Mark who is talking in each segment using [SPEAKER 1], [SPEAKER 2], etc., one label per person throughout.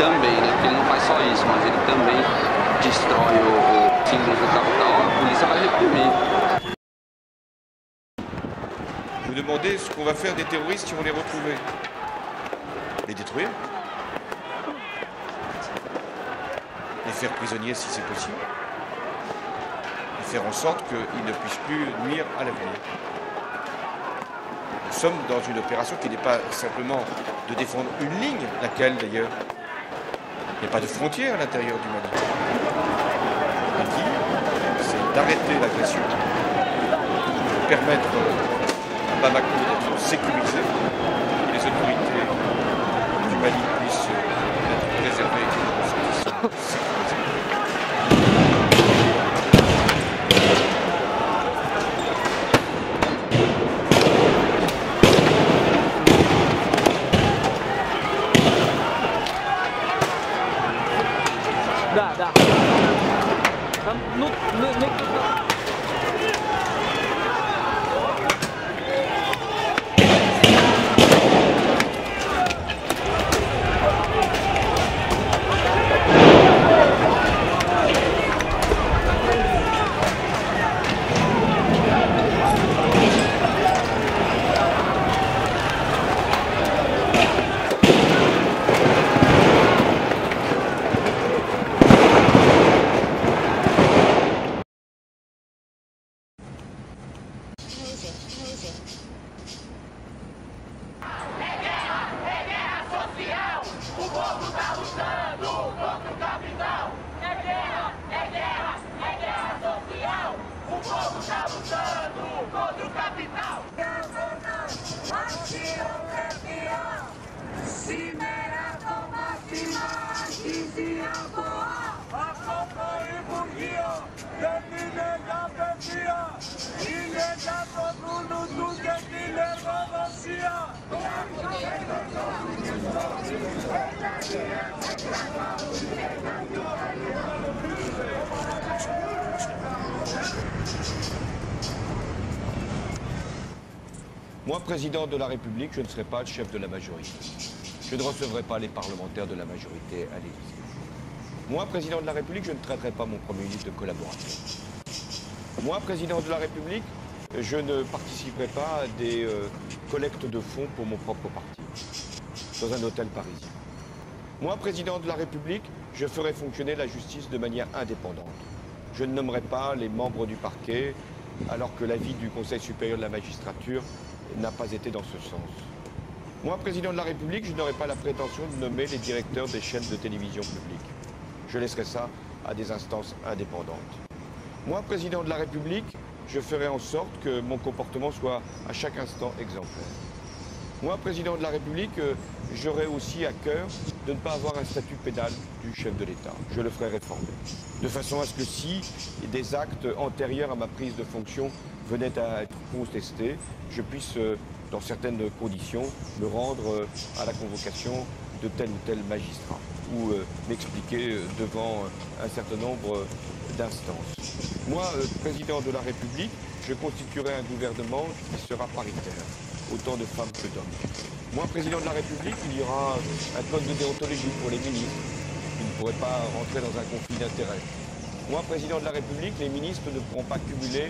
[SPEAKER 1] também, né? Porque ele não faz só isso, mas ele também destrói o símbolo do capital, a polícia vai reprimir.
[SPEAKER 2] Vous demandez ce qu'on va faire des terroristes si on les retrouvait. Les détruire. Les faire prisonniers si c'est possible. Et faire en sorte qu'ils ne puissent plus nuire à l'avenir. Nous sommes dans une opération qui n'est pas simplement de défendre une ligne, laquelle d'ailleurs, il n'y a pas de frontière à l'intérieur du Mali. Le but, c'est d'arrêter l'agression, de permettre à Bamako d'être sécurisé, que les autorités du Mali puissent être préservées et sécurisées.
[SPEAKER 3] Да.
[SPEAKER 2] Moi, président de la République, je ne serai pas le chef de la majorité. Je ne recevrai pas les parlementaires de la majorité à l'Élysée. Moi, président de la République, je ne traiterai pas mon Premier ministre de collaborateur. Moi, président de la République, je ne participerai pas à des collectes de fonds pour mon propre parti, dans un hôtel parisien. Moi, président de la République, je ferai fonctionner la justice de manière indépendante. Je ne nommerai pas les membres du parquet, alors que l'avis du Conseil supérieur de la magistrature n'a pas été dans ce sens. Moi, président de la République, je n'aurai pas la prétention de nommer les directeurs des chaînes de télévision publiques. Je laisserai ça à des instances indépendantes. Moi, président de la République, je ferai en sorte que mon comportement soit à chaque instant exemplaire. Moi, président de la République, j'aurai aussi à cœur de ne pas avoir un statut pénal du chef de l'État. Je le ferai réformer. De façon à ce que si des actes antérieurs à ma prise de fonction venaient à être contestés, je puisse, dans certaines conditions, me rendre à la convocation de tel ou tel magistrat ou m'expliquer devant un certain nombre d'instances. Moi, président de la République, je constituerai un gouvernement qui sera paritaire, autant de femmes que d'hommes. Moi, président de la République, il y aura un code de déontologie pour les ministres qui ne pourraient pas rentrer dans un conflit d'intérêts. Moi, président de la République, les ministres ne pourront pas cumuler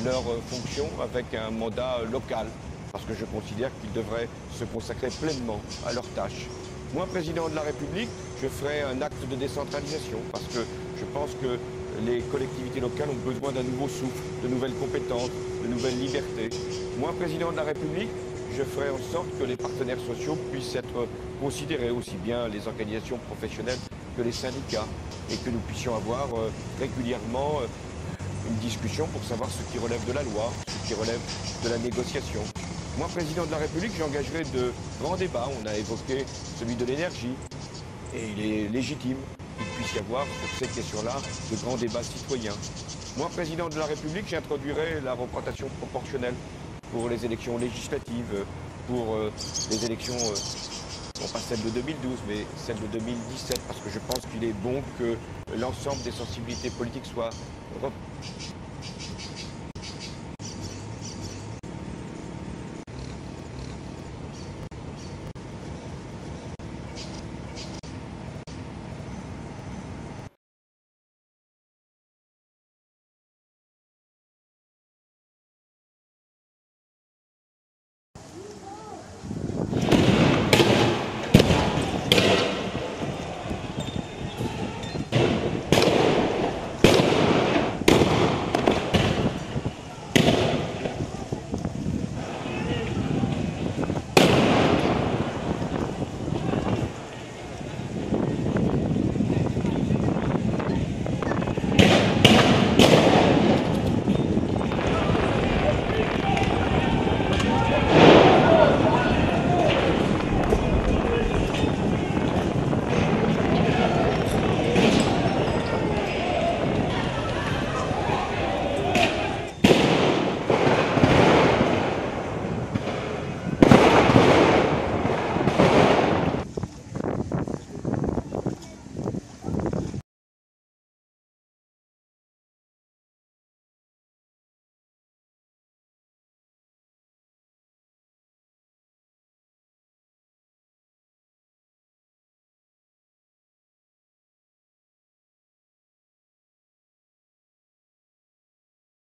[SPEAKER 2] leurs fonctions avec un mandat local, parce que je considère qu'ils devraient se consacrer pleinement à leurs tâches. Moi, président de la République, je ferai un acte de décentralisation, parce que je pense que les collectivités locales ont besoin d'un nouveau souffle, de nouvelles compétences, de nouvelles libertés. Moi, président de la République, je ferai en sorte que les partenaires sociaux puissent être considérés, aussi bien les organisations professionnelles que les syndicats, et que nous puissions avoir régulièrement une discussion pour savoir ce qui relève de la loi, ce qui relève de la négociation. Moi, président de la République, j'engagerai de grands débats. On a évoqué celui de l'énergie, et il est légitime qu'il puisse y avoir sur ces questions-là de grands débats citoyens. Moi, président de la République, j'introduirai la représentation proportionnelle pour les élections législatives, pour les élections, non pas celles de 2012, mais celles de 2017, parce que je pense qu'il est bon que l'ensemble des sensibilités politiques soient